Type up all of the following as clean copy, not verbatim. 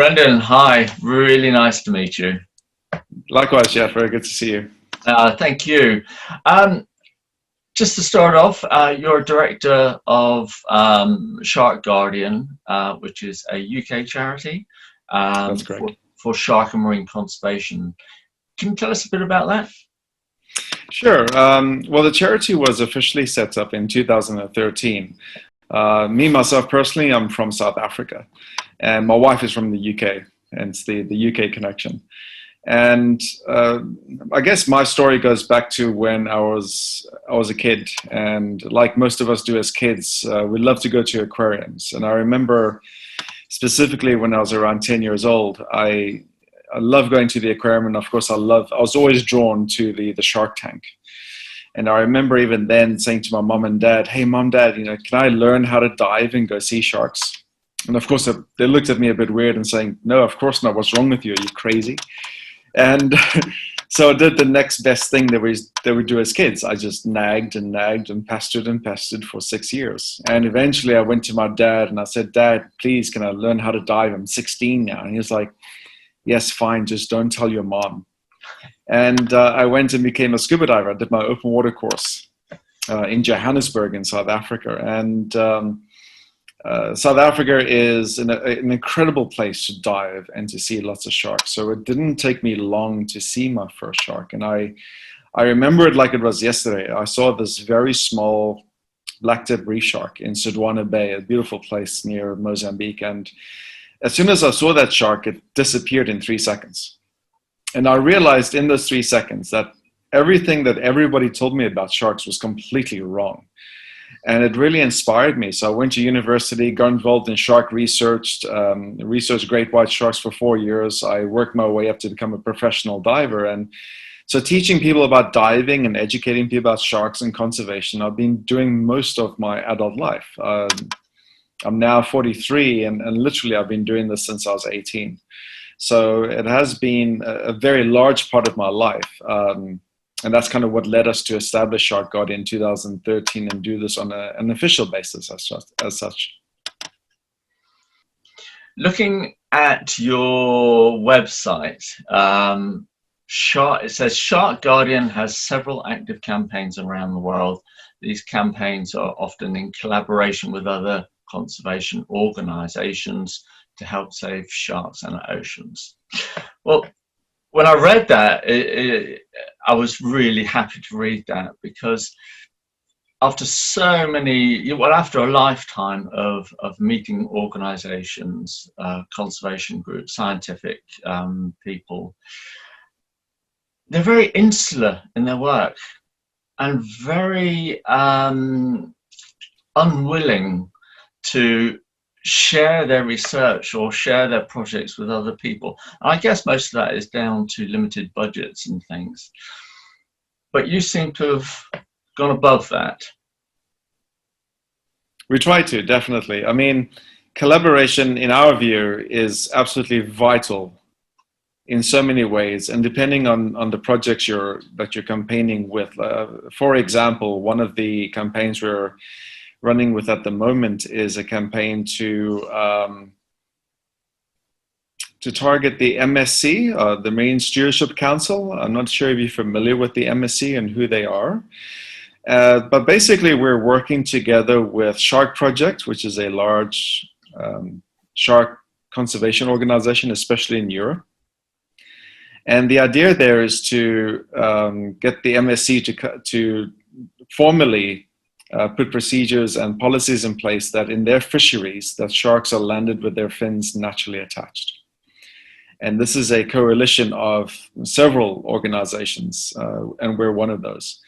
Brendon, hi. Really nice to meet you. Likewise, Jeff. Very good to see you. Thank you. Um, just to start off, you're director of Shark Guardian, which is a UK charity That's correct. for shark and marine conservation. Can you tell us a bit about that? Sure. Well, the charity was officially set up in 2013. Me, myself, personally, I'm from South Africa, and my wife is from the UK, hence the UK connection. And I guess my story goes back to when I was a kid, and like most of us do as kids, we love to go to aquariums. And I remember specifically when I was around 10 years old, I love going to the aquarium, and of course I was always drawn to the shark tank. And I remember even then saying to my mom and dad, "Hey, mom, dad, can I learn how to dive and go see sharks?" And of course they looked at me a bit weird and saying, "No, of course not. What's wrong with you? Are you crazy?" And so I did the next best thing that we do as kids. I just nagged and pestered for 6 years. And eventually I went to my dad and I said, "Dad, please, can I learn how to dive? I'm 16 now." And he was like, "Yes, fine, just don't tell your mom." And I went and became a scuba diver. I did my open water course in Johannesburg in South Africa. And South Africa is an incredible place to dive and to see lots of sharks. So it didn't take me long to see my first shark. And I remember it like it was yesterday. I saw this very small black-tip reef shark in Sudwana Bay, a beautiful place near Mozambique. And as soon as I saw that shark, it disappeared in 3 seconds. And I realized in those 3 seconds that everything that everybody told me about sharks was completely wrong. And it really inspired me. So I went to university, got involved in shark research, researched great white sharks for 4 years. I worked my way up to become a professional diver. And so teaching people about diving and educating people about sharks and conservation, I've been doing most of my adult life. I'm now 43, and literally I've been doing this since I was 18. So it has been a very large part of my life. And that's kind of what led us to establish Shark Guardian in 2013 and do this on an official basis as such. Looking at your website, it says Shark Guardian has several active campaigns around the world. These campaigns are often in collaboration with other conservation organizations to help save sharks in our oceans. Well, when I read that, I was really happy to read that, because after after a lifetime of meeting organizations, conservation groups, scientific people, they're very insular in their work and very unwilling to share their research or share their projects with other people. And I guess most of that is down to limited budgets and things. But you seem to have gone above that. We try to, definitely. I mean, collaboration, in our view, is absolutely vital in so many ways, and depending on the projects that you're campaigning with. For example, one of the campaigns we're running with at the moment is a campaign to target the MSC, the Marine Stewardship Council. I'm not sure if you're familiar with the MSC and who they are. But basically, we're working together with Shark Project, which is a large shark conservation organization, especially in Europe. And the idea there is to get the MSC to formally put procedures and policies in place that in their fisheries, that sharks are landed with their fins naturally attached. And this is a coalition of several organizations, and we're one of those.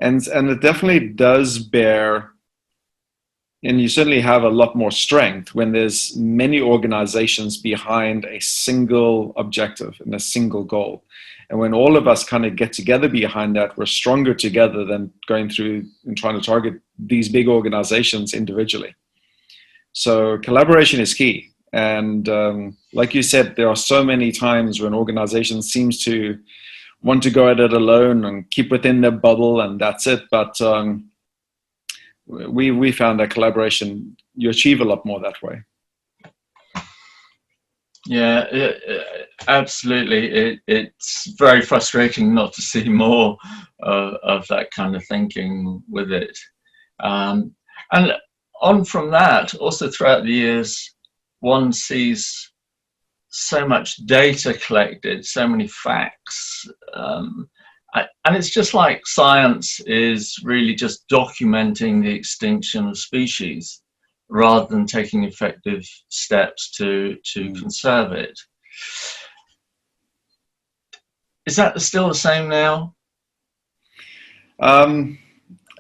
And it definitely does bear, and you certainly have a lot more strength when there's many organizations behind a single objective and a single goal. And when all of us kind of get together behind that, we're stronger together than going through and trying to target these big organizations individually. So collaboration is key. And like you said, there are so many times when organizations seems to want to go at it alone and keep within their bubble, and that's it. But we found that collaboration, you achieve a lot more that way. Yeah, absolutely. It's very frustrating not to see more of that kind of thinking with it. Um, and on from that, also throughout the years, one sees so much data collected, so many facts. And it's just like science is really just documenting the extinction of species rather than taking effective steps to conserve it. Is that still the same now? Um,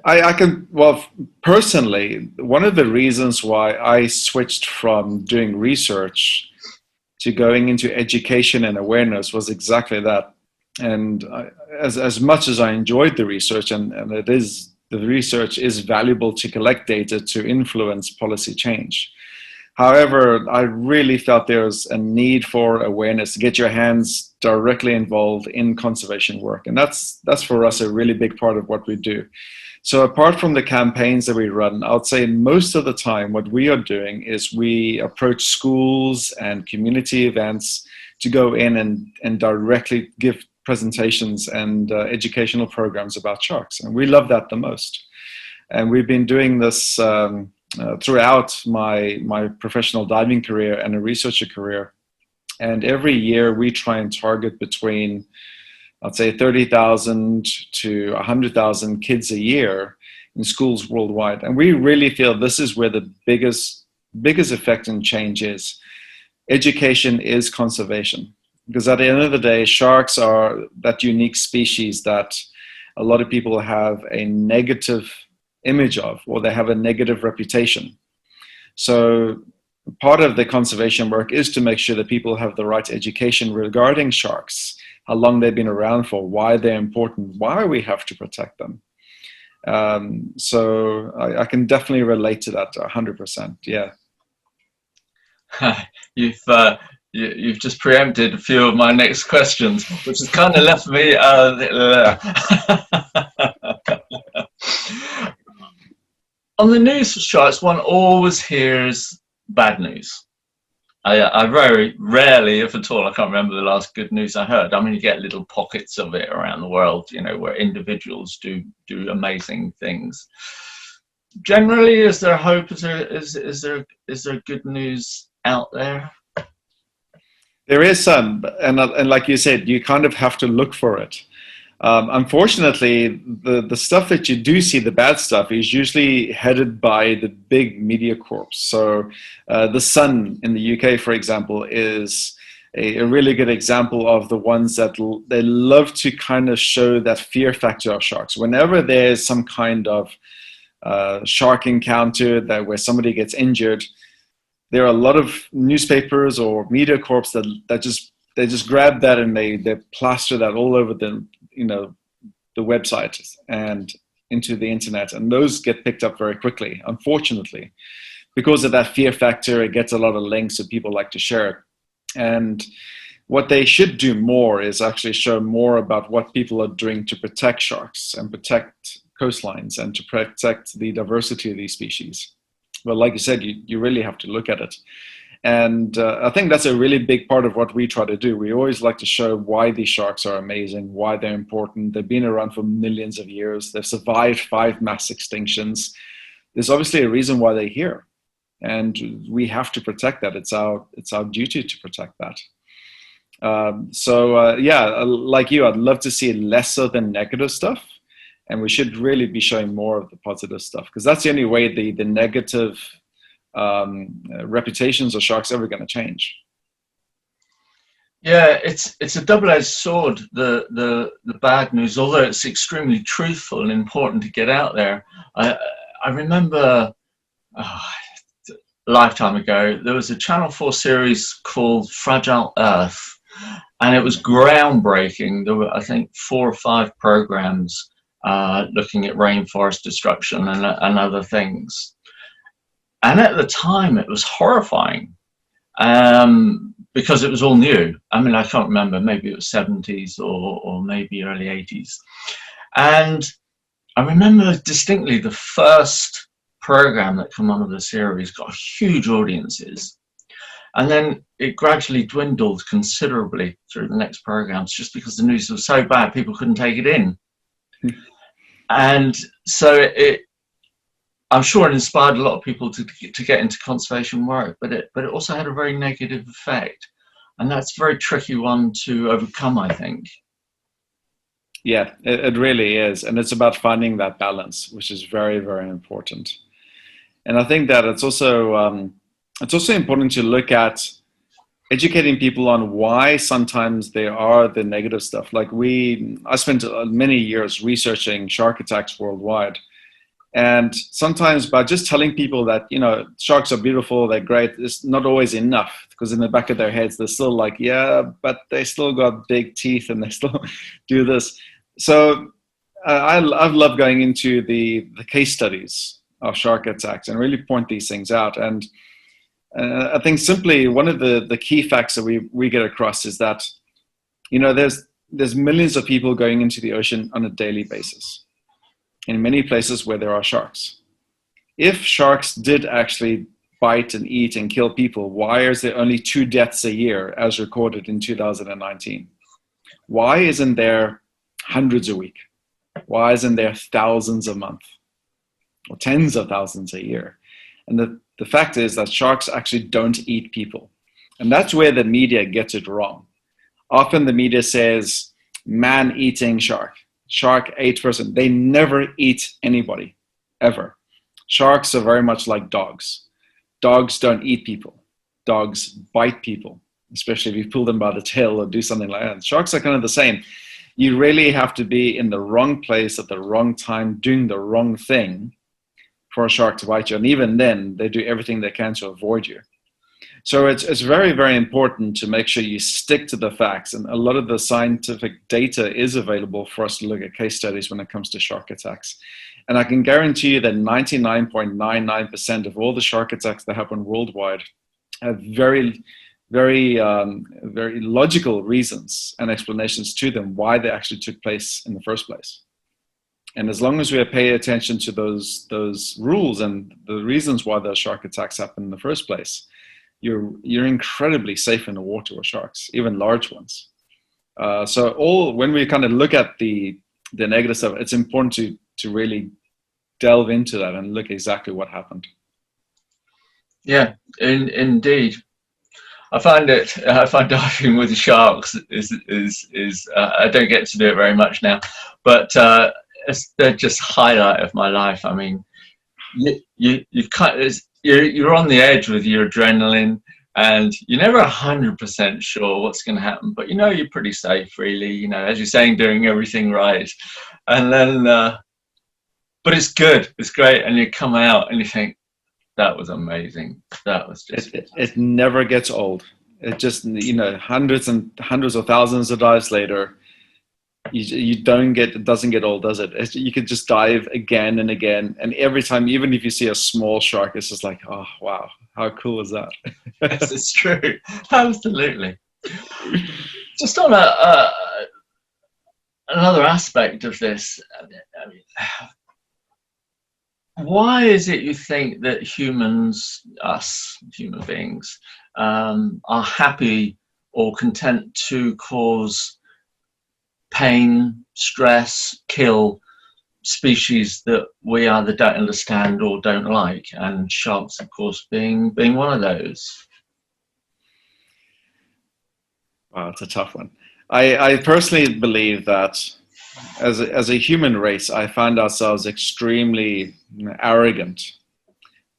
I can, well, personally, one of the reasons why I switched from doing research to going into education and awareness was exactly that. And as much as I enjoyed the research, and it is, the research is valuable to collect data to influence policy change. However, I really felt there was a need for awareness to get your hands directly involved in conservation work. And that's for us a really big part of what we do. So apart from the campaigns that we run, I would say most of the time what we are doing is we approach schools and community events to go in and directly give presentations and educational programs about sharks. And we love that the most. And we've been doing this throughout my professional diving career and a researcher career. And every year we try and target between, I'd say, 30,000 to 100,000 kids a year in schools worldwide. And we really feel this is where the biggest effect and change is. Education is conservation. Because at the end of the day, sharks are that unique species that a lot of people have a negative image of, or they have a negative reputation. So part of the conservation work is to make sure that people have the right education regarding sharks, how long they've been around for, why they're important, why we have to protect them. So I can definitely relate to that 100%. Yeah. You've you've just preempted a few of my next questions, which has kind of left me. On the news charts, one always hears bad news. I very rarely, if at all, I can't remember the last good news I heard. I mean, you get little pockets of it around the world, you know, where individuals do amazing things. Generally, is there hope? Is there good news out there? There is some, and like you said, you kind of have to look for it. Unfortunately, the stuff that you do see, the bad stuff, is usually headed by the big media corps. So The Sun in the UK, for example, is a really good example of the ones that they love to kind of show that fear factor of sharks. Whenever there's some kind of shark encounter where somebody gets injured, there are a lot of newspapers or media corps that just grab that and they plaster that all over the website and into the internet, and those get picked up very quickly. Unfortunately, because of that fear factor, it gets a lot of links, so people like to share it. And what they should do more is actually show more about what people are doing to protect sharks and protect coastlines and to protect the diversity of these species. But like you said, you really have to look at it. And I think that's a really big part of what we try to do. We always like to show why these sharks are amazing, why they're important. They've been around for millions of years. They've survived 5 mass extinctions. There's obviously a reason why they're here. And we have to protect that. It's our duty to protect that. Like you, I'd love to see lesser than negative stuff. And we should really be showing more of the positive stuff, because that's the only way the negative reputations of sharks ever going to change. Yeah, it's a double-edged sword. The bad news, although it's extremely truthful and important to get out there. I remember a lifetime ago there was a Channel 4 series called Fragile Earth, and it was groundbreaking. There were, I think, 4 or 5 programs looking at rainforest destruction and other things. And at the time, it was horrifying because it was all new. I mean, I can't remember, maybe it was 70s or maybe early 80s. And I remember distinctly the first program that came on of the series got huge audiences. And then it gradually dwindled considerably through the next programs, just because the news was so bad, people couldn't take it in. And so I'm sure it inspired a lot of people to get into conservation work, but it also had a very negative effect. And that's a very tricky one to overcome, I think. Yeah, it really is. And it's about finding that balance, which is very, very important. And I think that it's also important to look at educating people on why sometimes there are the negative stuff. Like I spent many years researching shark attacks worldwide. And sometimes by just telling people that, you know, sharks are beautiful, they're great, it's not always enough, because in the back of their heads, they're still like, yeah, but they still got big teeth and they still do this. So I've loved going into the case studies of shark attacks and really point these things out. And I think simply one of the key facts that we get across is that, you know, there's millions of people going into the ocean on a daily basis in many places where there are sharks. If sharks did actually bite and eat and kill people, why is there only 2 deaths a year as recorded in 2019? Why isn't there hundreds a week? Why isn't there thousands a month or tens of thousands a year? And the fact is that sharks actually don't eat people. And that's where the media gets it wrong. Often the media says, man-eating shark. Shark ate person. They never eat anybody, ever. Sharks are very much like dogs. Dogs don't eat people. Dogs bite people, especially if you pull them by the tail or do something like that. Sharks are kind of the same. You really have to be in the wrong place at the wrong time, doing the wrong thing for a shark to bite you. And even then, they do everything they can to avoid you. So it's very, very important to make sure you stick to the facts. And a lot of the scientific data is available for us to look at case studies when it comes to shark attacks. And I can guarantee you that 99.99% of all the shark attacks that happen worldwide have very, very logical reasons and explanations to them why they actually took place in the first place. And as long as we pay attention to those rules and the reasons why those shark attacks happen in the first place, you're incredibly safe in the water with sharks, even large ones. So when we kind of look at the negative stuff, it's important to really delve into that and look exactly what happened. Yeah, indeed. I find diving with the sharks is I don't get to do it very much now, but they're just highlight of my life. I mean, you're on the edge with your adrenaline, and you're never 100% sure what's going to happen, but you know you're pretty safe, really. You know, as you're saying, doing everything right, and then but it's good, it's great, and you come out and you think, that was amazing. That was just it never gets old. It just, you know, hundreds and hundreds of thousands of dives later, it doesn't get old, does it? You can just dive again and again, and every time, even if you see a small shark, it's just like, oh wow, how cool is that? Yes, it's true. Absolutely. Just on another aspect of this, I mean, why is it you think that humans, us human beings, are happy or content to cause pain, stress, kill species that we either don't understand or don't like, and sharks, of course, being one of those? Wow, it's a tough one. I personally believe that as a human race, I find ourselves extremely arrogant,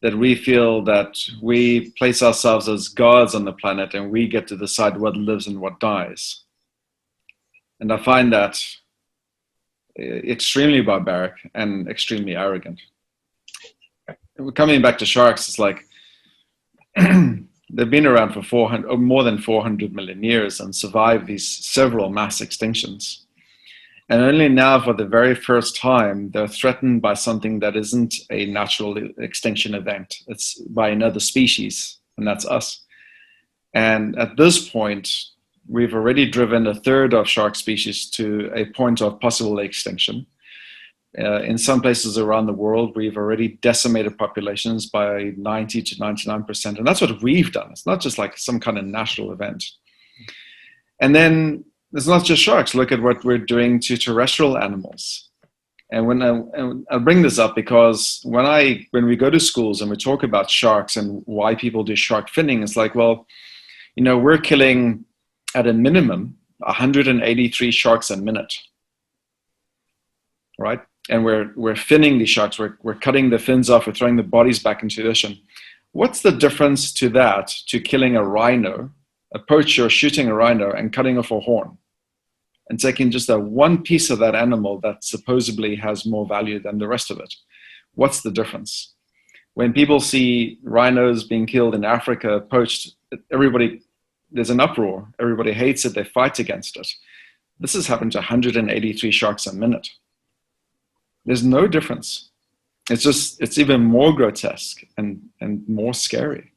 that we feel that we place ourselves as gods on the planet and we get to decide what lives and what dies. And I find that extremely barbaric and extremely arrogant. Coming back to sharks, it's like they've been around for 400 or more than 400 million years and survived these several mass extinctions. And only now, for the very first time, they're threatened by something that isn't a natural extinction event. It's by another species, and that's us. And at this point, we've already driven a third of shark species to a point of possible extinction. In some places around the world, we've already decimated populations by 90 to 99%. And that's what we've done. It's not just like some kind of national event. And then it's not just sharks. Look at what we're doing to terrestrial animals. And I bring this up because when we go to schools and we talk about sharks and why people do shark finning, it's like, well, we're killing at a minimum 183 sharks a minute, right? And we're finning these sharks. We're cutting the fins off. We're throwing the bodies back into the ocean. What's the difference to that, to killing a rhino, a poacher shooting a rhino and cutting off a horn, and taking just that one piece of that animal that supposedly has more value than the rest of it? What's the difference? When people see rhinos being killed in Africa, poached, there's an uproar. Everybody hates it. They fight against it. This has happened to 183 sharks a minute. There's no difference. It's even more grotesque and more scary.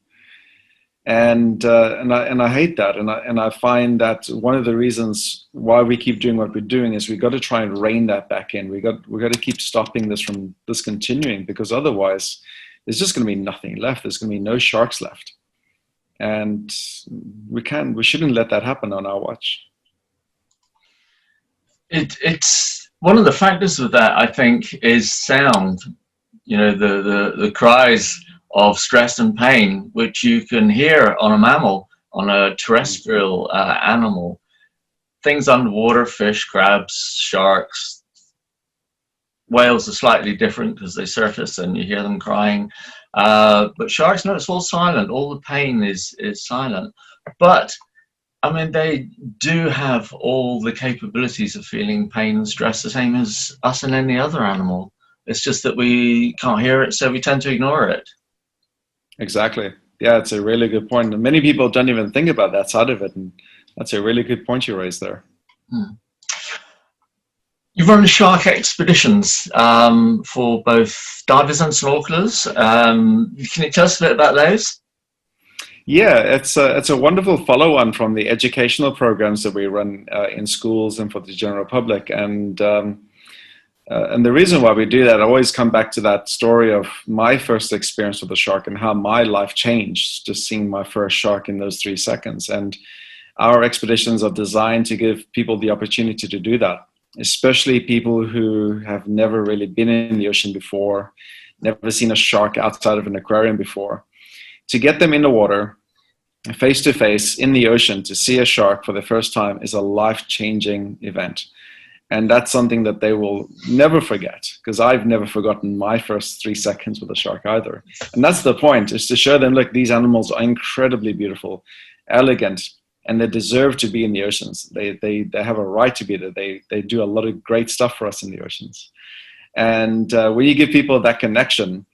And I hate that. And I find that one of the reasons why we keep doing what we're doing is we've got to try and rein that back in. We've got to keep stopping this from this continuing, because otherwise there's just going to be nothing left. There's going to be no sharks left. And we shouldn't let that happen on our watch. It's one of the factors of that, I think, is sound. The cries of stress and pain, which you can hear on a mammal, on a terrestrial animal. Things underwater, fish, crabs, sharks, whales are slightly different because they surface and you hear them crying. But sharks, no, it's all silent. All the pain is silent. But I mean, they do have all the capabilities of feeling pain and stress the same as us and any other animal. It's just that we can't hear it, so we tend to ignore it. Exactly. Yeah, it's a really good point. And many people don't even think about that side of it. And that's a really good point you raised there. You've run shark expeditions for both divers and snorkelers. Can you tell us a bit about those? Yeah, it's a wonderful follow-on from the educational programs that we run in schools and for the general public. And the reason why we do that, I always come back to that story of my first experience with a shark and how my life changed just seeing my first shark in those 3 seconds. And our expeditions are designed to give people the opportunity to do that, especially people who have never really been in the ocean before, never seen a shark outside of an aquarium before. To get them in the water, face to face in the ocean, to see a shark for the first time is a life-changing event. And that's something that they will never forget, because I've never forgotten my first 3 seconds with a shark either. And that's the point, is to show them, look, these animals are incredibly beautiful, elegant, and they deserve to be in the oceans. They have a right to be there. They do a lot of great stuff for us in the oceans. And when you give people that connection,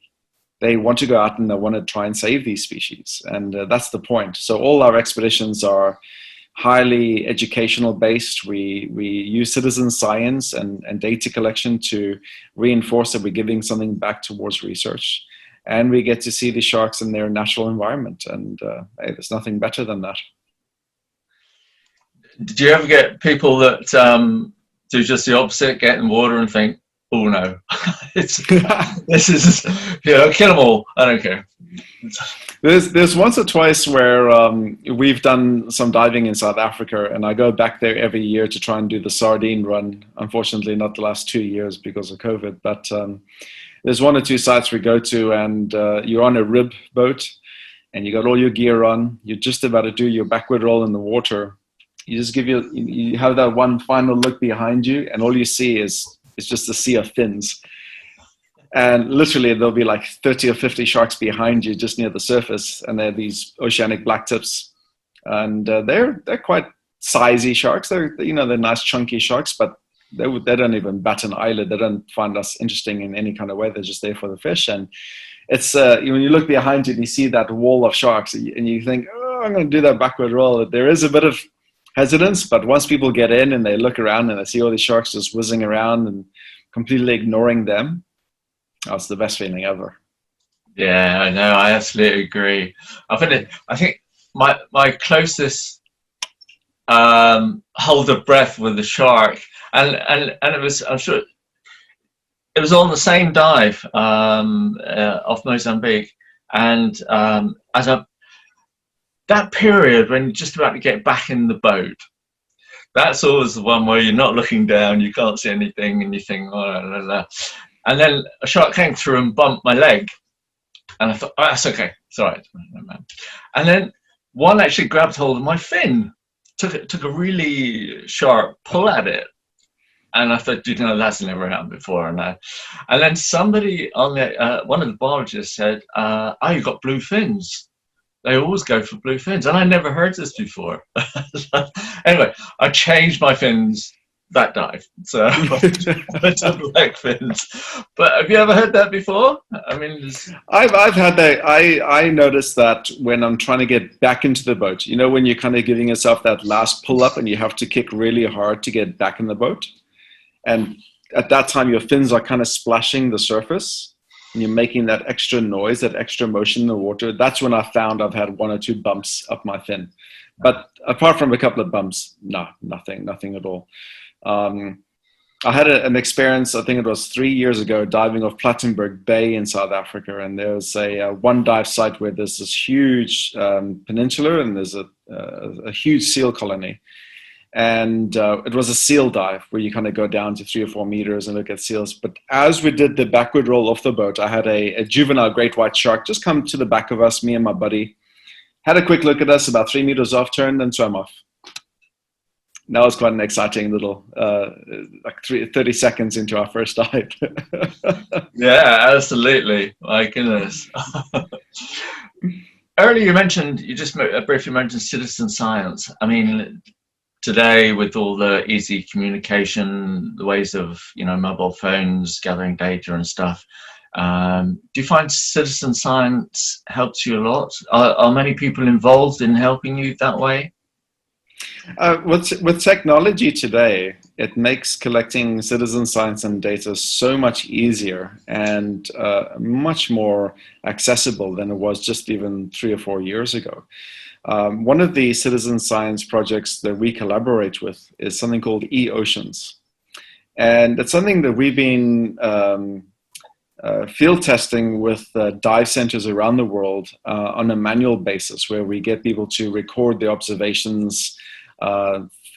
they want to go out and they want to try and save these species. And that's the point. So all our expeditions are highly educational based. We use citizen science and data collection to reinforce that we're giving something back towards research. And we get to see the sharks in their natural environment. And hey, there's nothing better than that. Did you ever get people that do just the opposite, get in water and think, oh no, this is, kill them all, I don't care? There's once or twice where we've done some diving in South Africa, and I go back there every year to try and do the sardine run. Unfortunately, not the last 2 years because of COVID, but there's 1 or 2 sites we go to, and you're on a rib boat, and you got all your gear on. You're just about to do your backward roll in the water. You just you have that one final look behind you, and all you see is just a sea of fins. And literally there'll be like 30 or 50 sharks behind you just near the surface, and they're these oceanic blacktips, and they're quite sizey sharks. They're nice chunky sharks, but they don't even bat an eyelid. They don't find us interesting in any kind of way. They're just there for the fish. And it's when you look behind you and you see that wall of sharks, and you think, oh, I'm going to do that backward roll. There is a bit of hesitance, but once people get in and they look around and they see all these sharks just whizzing around and completely ignoring them, that's the best feeling ever. Yeah, I know. I absolutely agree. I think my closest hold of breath with the shark, and it was, I'm sure, It was on the same dive off Mozambique, and as a that period when you're just about to get back in the boat, that's always the one where you're not looking down, you can't see anything, and you think, oh, la, la, la. And then a shark came through and bumped my leg, and I thought, oh, that's okay, it's all right. And then one actually grabbed hold of my fin, took a really sharp pull at it. And I thought, you know, that's never happened before. And then somebody on the, one of the biologists said, oh, you've got blue fins. They always go for blue fins. And I never heard this before. Anyway, I changed my fins that dive. So I took black fins. But have you ever heard that before? I mean, I've had that. I noticed that when I'm trying to get back into the boat, you know, when you're kind of giving yourself that last pull up and you have to kick really hard to get back in the boat. And at that time, your fins are kind of splashing the surface and you're making that extra noise, that extra motion in the water. That's when I found I've had 1 or 2 bumps up my fin. But apart from a couple of bumps, no, nothing at all. I had an experience, I think it was 3 years ago, diving off Plattenberg Bay in South Africa. And there's a one dive site where there's this huge peninsula and there's a huge seal colony. And it was a seal dive where you kind of go down to 3 or 4 meters and look at seals. But as we did the backward roll off the boat, I had a juvenile great white shark just come to the back of us, me and my buddy, had a quick look at us about 3 meters off, turned and swam off. That was quite an exciting little, like 30 seconds into our first dive. Yeah, absolutely. My goodness. Earlier you just briefly mentioned citizen science. I mean, today, with all the easy communication, the ways of, you know, mobile phones, gathering data and stuff, do you find citizen science helps you a lot? Are many people involved in helping you that way? With technology today, it makes collecting citizen science and data so much easier and much more accessible than it was just even 3 or 4 years ago. One of the citizen science projects that we collaborate with is something called eOceans. And it's something that we've been field testing with dive centers around the world on a manual basis, where we get people to record the observations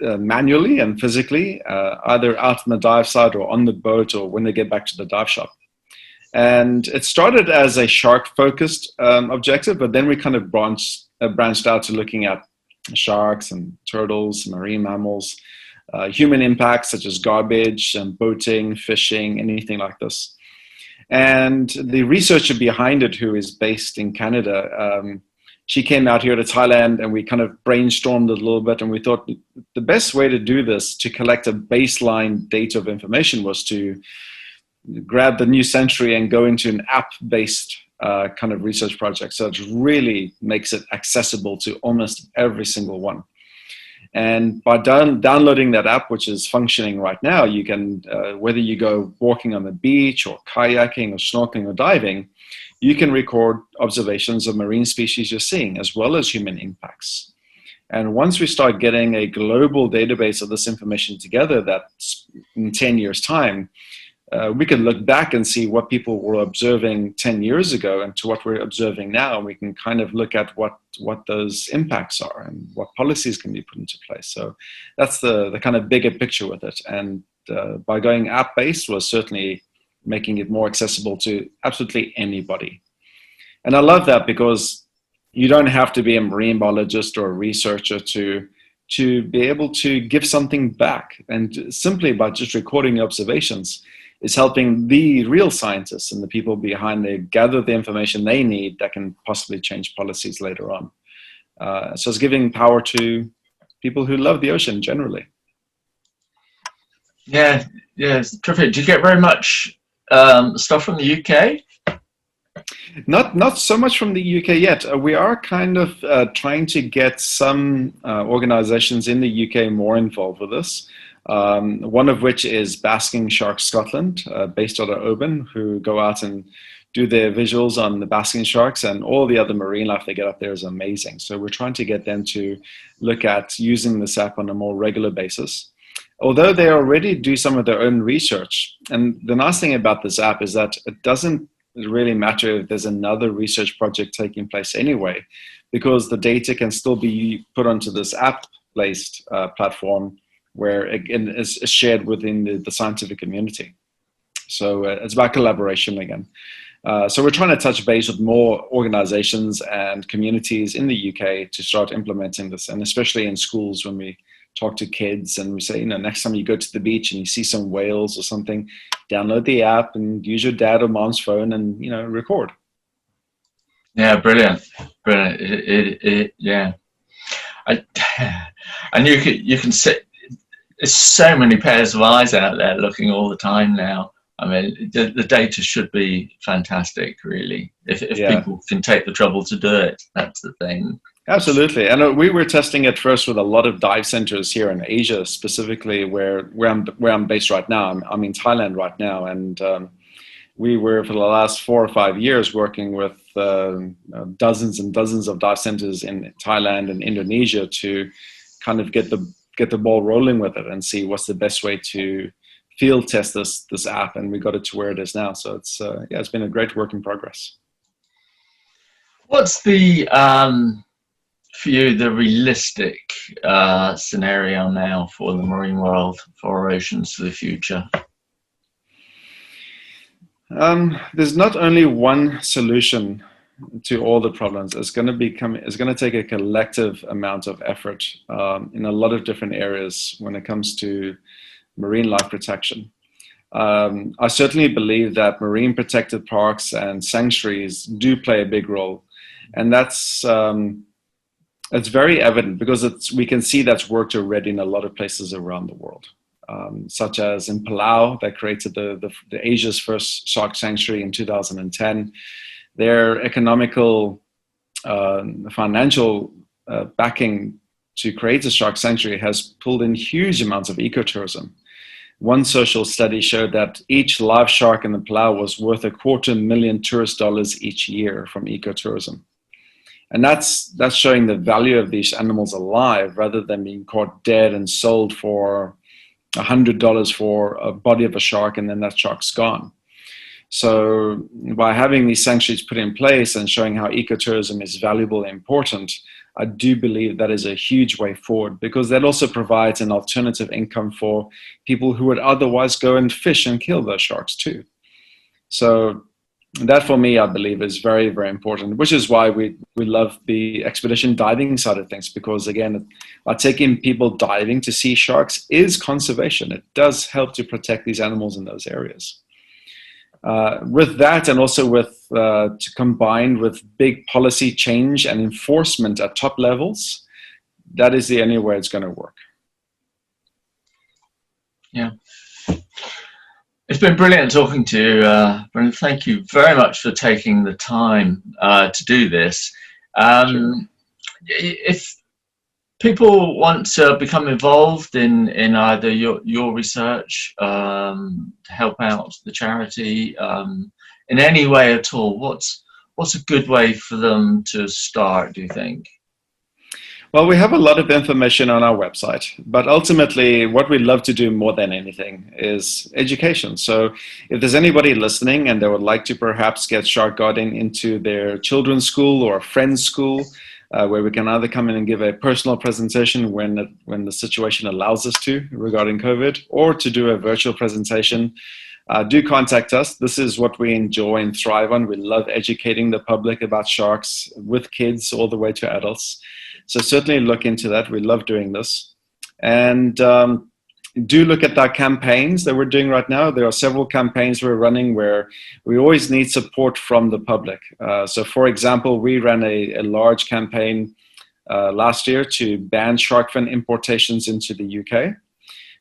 manually and physically, either out on the dive site or on the boat or when they get back to the dive shop. And it started as a shark-focused objective, but then we kind of branched out to looking at sharks and turtles, marine mammals, human impacts such as garbage and boating, fishing, anything like this. And the researcher behind it, who is based in Canada, she came out here to Thailand and we kind of brainstormed it a little bit, and we thought the best way to do this, to collect a baseline data of information, was to grab the new century and go into an app-based kind of research project. So it really makes it accessible to almost every single one. And by downloading that app, which is functioning right now, you can, whether you go walking on the beach or kayaking or snorkeling or diving, you can record observations of marine species you're seeing, as well as human impacts. And once we start getting a global database of this information together, that's in 10 years' time, we can look back and see what people were observing 10 years ago and to what we're observing now. And we can kind of look at what those impacts are and what policies can be put into place. So that's the kind of bigger picture with it. And by going app-based was certainly making it more accessible to absolutely anybody. And I love that, because you don't have to be a marine biologist or a researcher to be able to give something back. And simply by just recording the observations is helping the real scientists and the people behind it gather the information they need that can possibly change policies later on. So it's giving power to people who love the ocean generally. Yeah, it's terrific. Do you get very much stuff from the UK? Not so much from the UK yet. We are kind of trying to get some organizations in the UK more involved with this. One of which is Basking Shark Scotland, based out of Oban, who go out and do their visuals on the basking sharks, and all the other marine life they get up there is amazing. So we're trying to get them to look at using this app on a more regular basis. although they already do some of their own research. And the nice thing about this app is that it doesn't really matter if there's another research project taking place anyway, because the data can still be put onto this app-based platform where it is shared within the scientific community. So it's about collaboration again. So we're trying to touch base with more organizations and communities in the UK to start implementing this, and especially in schools when we talk to kids and we say, next time you go to the beach and you see some whales or something, download the app and use your dad or mom's phone and, record. Yeah, brilliant. Yeah. And you can sit, there's so many pairs of eyes out there looking all the time now. I mean, the data should be fantastic, really, if people can take the trouble to do it. That's the thing. Absolutely. And we were testing it first with a lot of dive centers here in Asia, specifically where I'm based right now. I'm in Thailand right now. And we were, for the last 4 or 5 years, working with dozens and dozens of dive centers in Thailand and Indonesia to kind of get the ball rolling with it and see what's the best way to field test this app. And we got it to where it is now. So it's been a great work in progress. What's the for you the realistic scenario now for the marine world, for our oceans for the future? There's not only one solution to all the problems. It's going to take a collective amount of effort in a lot of different areas when it comes to marine life protection. I certainly believe that marine protected parks and sanctuaries do play a big role, and that's it's very evident because we can see that's worked already in a lot of places around the world, such as in Palau, that created the Asia's first shark sanctuary in 2010. Their economical, financial backing to create a shark sanctuary has pulled in huge amounts of ecotourism. One social study showed that each live shark in the Palau was worth $250,000 tourist dollars each year from ecotourism. And that's showing the value of these animals alive rather than being caught dead and sold for $100 for a body of a shark and then that shark's gone. So by having these sanctuaries put in place and showing how ecotourism is valuable and important, I do believe that is a huge way forward, because that also provides an alternative income for people who would otherwise go and fish and kill those sharks too. So that, for me, I believe is very, very important, which is why we love the expedition diving side of things, because again, by taking people diving to see sharks is conservation. It does help to protect these animals in those areas. With that, and also with to combine with big policy change and enforcement at top levels, that is the only way it's going to work. Yeah. It's been brilliant talking to you, Brendon. Thank you very much for taking the time to do this. Sure. If people want to become involved in either your research to help out the charity in any way at all, what's a good way for them to start, do you think? Well, we have a lot of information on our website, but ultimately what we love to do more than anything is education. So if there's anybody listening and they would like to perhaps get shark guarding into their children's school or a friend's school, where we can either come in and give a personal presentation when the situation allows us to regarding COVID, or to do a virtual presentation, do contact us. This is what we enjoy and thrive on. We love educating the public about sharks, with kids all the way to adults. So certainly look into that. We love doing this. And do look at our campaigns that we're doing right now. There are several campaigns we're running where we always need support from the public. So for example, we ran a large campaign last year to ban shark fin importations into the UK.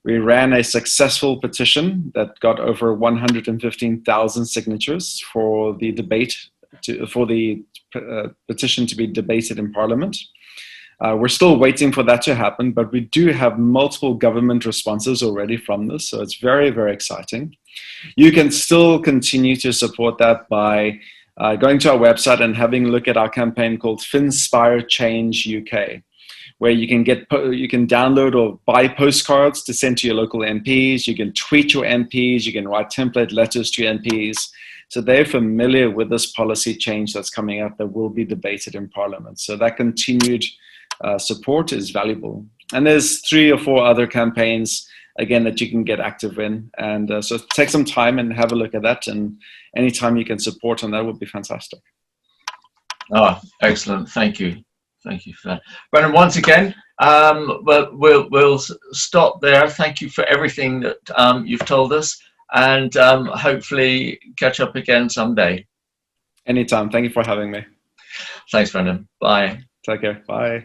We ran a successful petition that got over 115,000 signatures for the petition to be debated in Parliament. We're still waiting for that to happen, but we do have multiple government responses already from this, so it's very, very exciting. You can still continue to support that by going to our website and having a look at our campaign called Finspire Change UK, where you can you can download or buy postcards to send to your local MPs. You can tweet your MPs. You can write template letters to your MPs. So they're familiar with this policy change that's coming up that will be debated in Parliament. So that continued support is valuable. And there's 3 or 4 other campaigns, again, that you can get active in. And so take some time and have a look at that. And anytime you can support on that would be fantastic. Oh, excellent. Thank you. Thank you for that. Brendon, once again, we'll stop there. Thank you for everything that you've told us, and hopefully catch up again someday. Anytime. Thank you for having me. Thanks, Brendon. Bye. Take care. Bye.